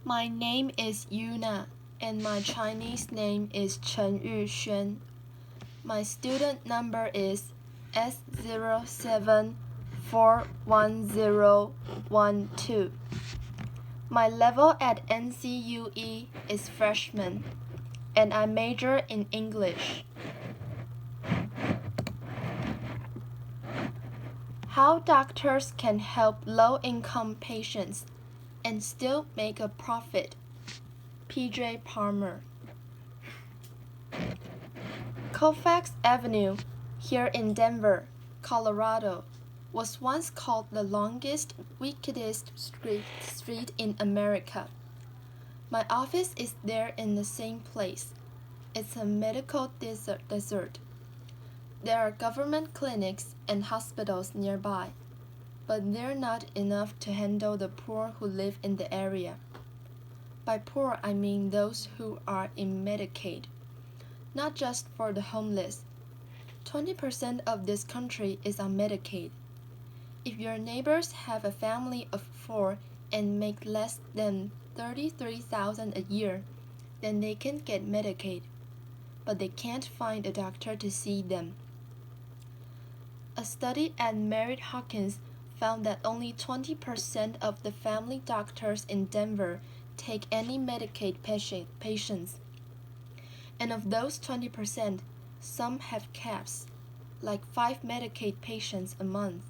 My name is Yuna, and my Chinese name is Chen Yuxuan. My student number is S07411012. My level at NCUE is freshman, and I major in English. How doctors can help low-income patients and still make a profit. P.J. Parmer. Colfax Avenue, here in Denver, Colorado, was once called the longest, wickedest street in America. My office is there in the same place. It's a medical desert. There are government clinics and hospitals nearby, but they're not enough to handle the poor who live in the area. By poor, I mean those who are in Medicaid, not just for the homeless. 20% of this country is on Medicaid. If your neighbors have a family of 4 and make less than $33,000 a year, then they can get Medicaid, but they can't find a doctor to see them. A study at Mary Hopkins found that only 20% of the family doctors in Denver take any Medicaid patients. And of those 20%, some have caps, like 5 Medicaid patients a month.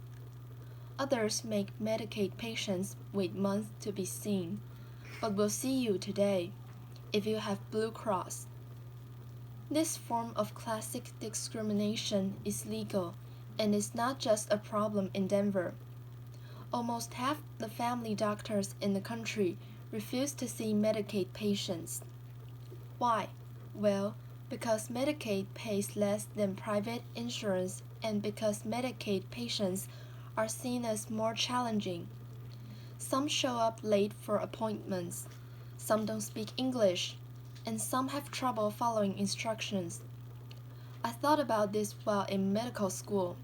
Others make Medicaid patients wait months to be seen, but will see you today if you have Blue Cross. This form of classic discrimination is legal and is not just a problem in Denver. Almost half the family doctors in the country refuse to see Medicaid patients. Why? Well, because Medicaid pays less than private insurance and because Medicaid patients are seen as more challenging. Some show up late for appointments, some don't speak English, and some have trouble following instructions. I thought about this while in medical school.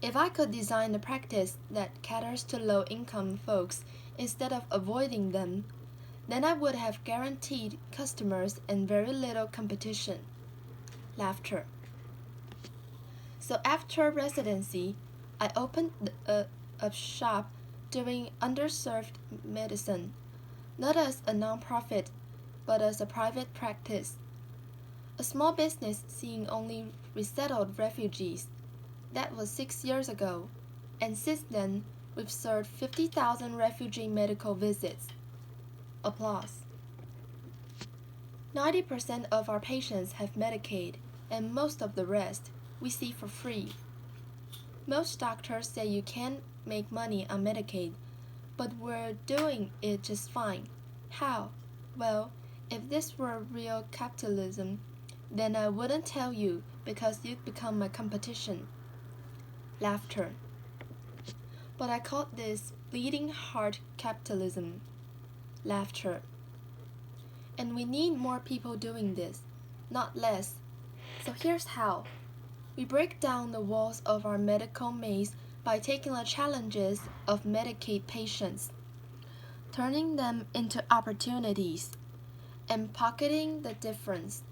If I could design a practice that caters to low-income folks instead of avoiding them, then I would have guaranteed customers and very little competition. Laughter. So after residency, I opened a shop doing underserved medicine, not as a nonprofit, but as a private practice. A small business seeing only resettled refugees. That was 6 years ago, and since then, we've served 50,000 refugee medical visits. Applause. 90% of our patients have Medicaid, and most of the rest we see for free. Most doctors say you can't make money on Medicaid, but we're doing it just fine. How? Well, if this were real capitalism, then I wouldn't tell you because you'd become my competition. Laughter. But I call this bleeding heart capitalism. Laughter. And we need more people doing this, not less. So here's how. We break down the walls of our medical maze by taking the challenges of Medicaid patients, turning them into opportunities, and pocketing the difference.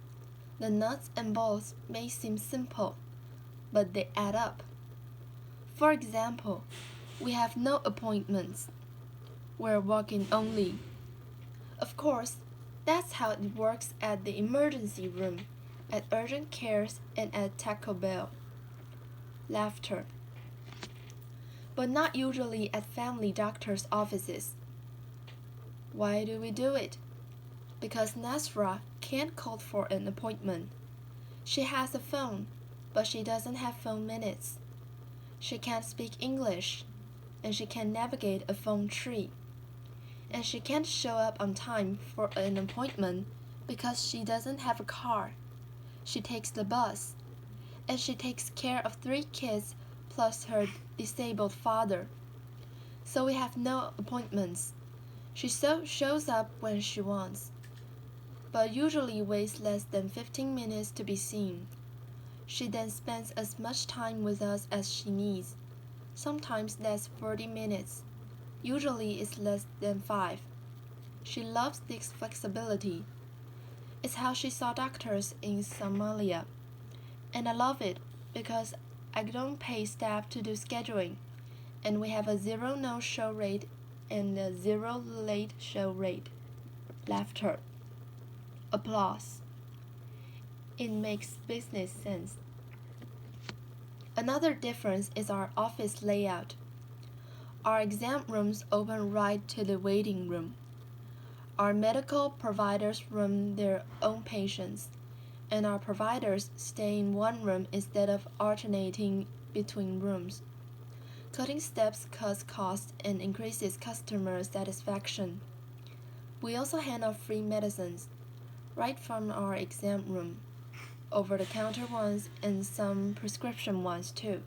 The nuts and bolts may seem simple, but they add up. For example, we have no appointments. We're walk-in only. Of course, that's how it works at the emergency room, at urgent cares, and at Taco Bell. Laughter. But not usually at family doctors' offices. Why do we do it? Because Nasra can't call for an appointment. She has a phone, but she doesn't have phone minutes. She can't speak English, and she can't navigate a phone tree. And she can't show up on time for an appointment because she doesn't have a car. She takes the bus, and she takes care of 3 kids plus her disabled father. So we have no appointments. She shows up when she wants, but usually waits less than 15 minutes to be seen. She then spends as much time with us as she needs. Sometimes that's 40 minutes. Usually it's less than 5. She loves this flexibility. It's how she saw doctors in Somalia. And I love it because I don't pay staff to do scheduling, and we have a zero no-show rate and a zero late show rate. Laughter. Applause. It makes business sense. Another difference is our office layout. Our exam rooms open right to the waiting room. Our medical providers room their own patients, and our providers stay in one room instead of alternating between rooms. Cutting steps cuts costs and increases customer satisfaction. We also hand out free medicines right from our exam room, over-the-counter ones and some prescription ones too.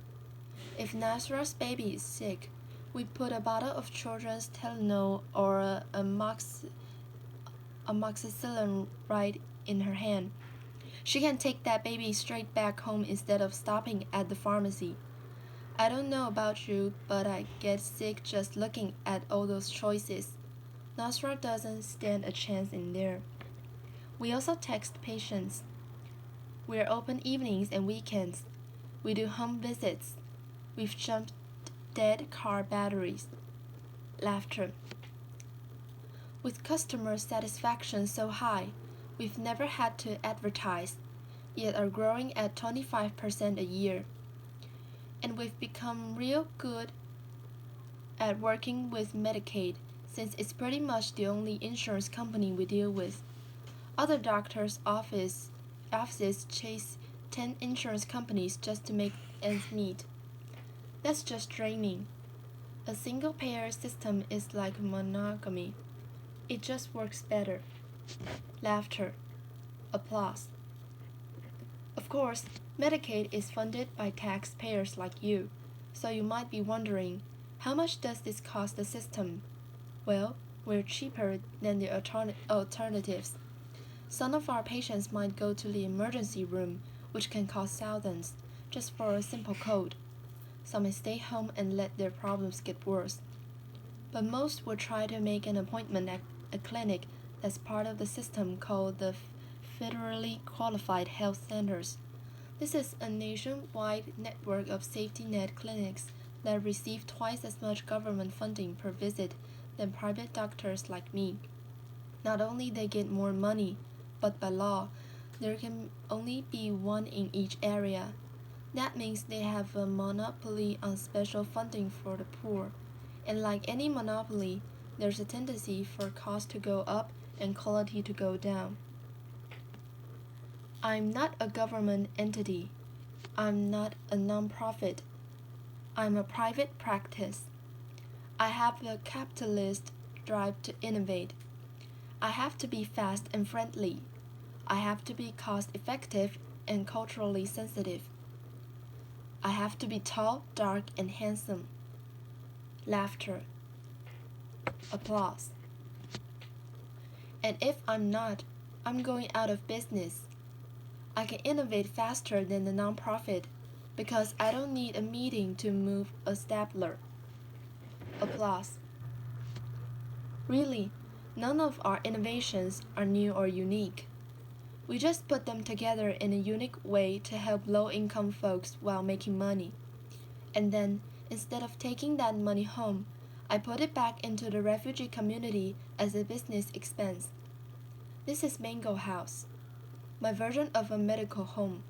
If Nasra's baby is sick, we put a bottle of children's Tylenol or amoxicillin right in her hand. She can take that baby straight back home instead of stopping at the pharmacy. I don't know about you, but I get sick just looking at all those choices. Nasra doesn't stand a chance in there. We also text patients. We're open evenings and weekends. We do home visits. We've jumped dead car batteries. Laughter. With customer satisfaction so high, we've never had to advertise, yet are growing at 25% a year. And we've become real good at working with Medicaid, since it's pretty much the only insurance company we deal with. Other doctors' offices chase 10 insurance companies just to make ends meet. That's just draining. A single-payer system is like monogamy. It just works better. Laughter. Applause. Of course, Medicaid is funded by taxpayers like you, so you might be wondering, how much does this cost the system? Well, we're cheaper than the alternatives. Some of our patients might go to the emergency room, which can cost thousands, just for a simple cold. Some may stay home and let their problems get worse. But most will try to make an appointment at a clinic that's part of the system called the Federally Qualified Health Centers. This is a nationwide network of safety net clinics that receive twice as much government funding per visit than private doctors like me. Not only they get more money, but by law, there can only be one in each area. That means they have a monopoly on special funding for the poor. And like any monopoly, there's a tendency for cost to go up and quality to go down. I'm not a government entity. I'm not a non-profit. I'm a private practice. I have the capitalist drive to innovate. I have to be fast and friendly. I have to be cost-effective and culturally sensitive. I have to be tall, dark, and handsome. Laughter. Applause. And if I'm not, I'm going out of business. I can innovate faster than the nonprofit because I don't need a meeting to move a stapler. Applause. Really, none of our innovations are new or unique. We just put them together in a unique way to help low-income folks while making money. And then, instead of taking that money home, I put it back into the refugee community as a business expense. This is Mango House, my version of a medical home.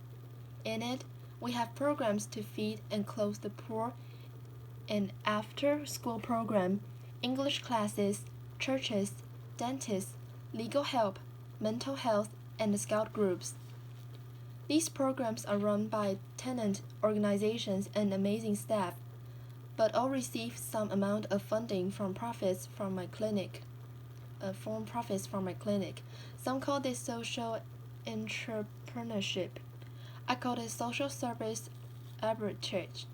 In it, we have programs to feed and clothe the poor, an after-school program, English classes, churches, dentists, legal help, mental health, and the scout groups. These programs are run by tenant organizations and amazing staff, but all receive some amount of funding from profits from my clinic. Some call this social entrepreneurship. I call it social service arbitrage.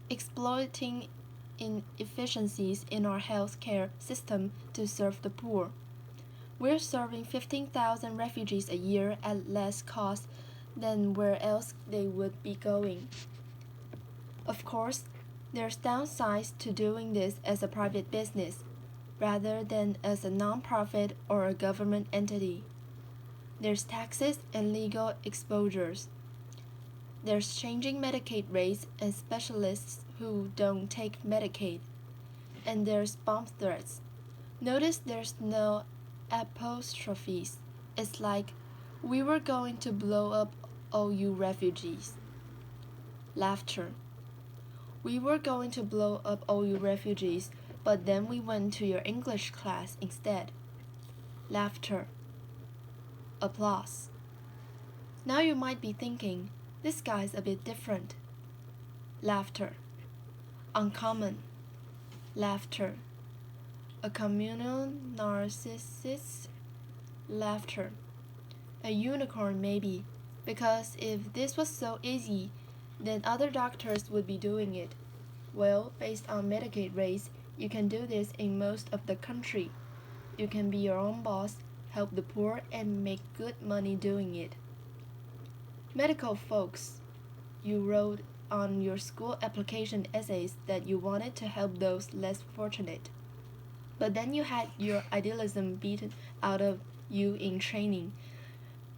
Exploiting inefficiencies in our healthcare system to serve the poor. We're serving 15,000 refugees a year at less cost than where else they would be going. Of course, there's downsides to doing this as a private business. rather than as a non-profit or a government entity. There's taxes and legal exposures. There's changing Medicaid rates and specialists who don't take Medicaid. And there's bomb threats. Notice there's no apostrophes. It's like, we were going to blow up all you refugees. Laughter. We were going to blow up all you refugees, but then we went to your English class instead. Laughter. Applause. Now you might be thinking, this guy's a bit different. Laughter. Uncommon. Laughter. A communal narcissist. Laughter. A unicorn maybe, because if this was so easy, then other doctors would be doing it. Well, based on Medicaid rates, you can do this in most of the country. You can be your own boss, help the poor, and make good money doing it. Medical folks, you wrote on your school application essays that you wanted to help those less fortunate. But then you had your idealism beaten out of you in training,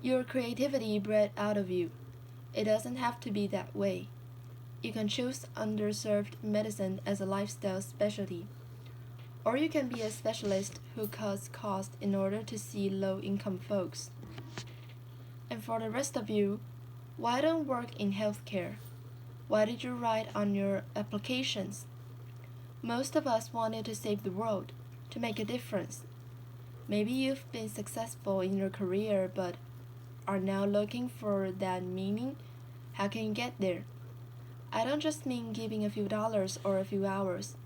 your creativity bred out of you. It doesn't have to be that way. You can choose underserved medicine as a lifestyle specialty. Or you can be a specialist who cuts costs in order to see low-income folks. And for the rest of you, why don't work in healthcare? Why did you write on your applications? Most of us wanted to save the world, to make a difference. Maybe you've been successful in your career but are now looking for that meaning. How can you get there? I don't just mean giving a few dollars or a few hours.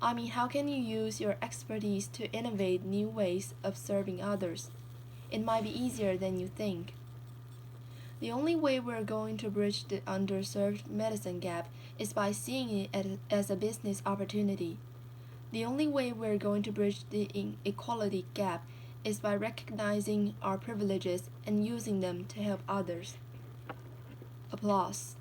I mean, how can you use your expertise to innovate new ways of serving others? It might be easier than you think. The only way we're going to bridge the underserved medicine gap is by seeing it as a business opportunity. The only way we're going to bridge the inequality gap is by recognizing our privileges and using them to help others. Applause.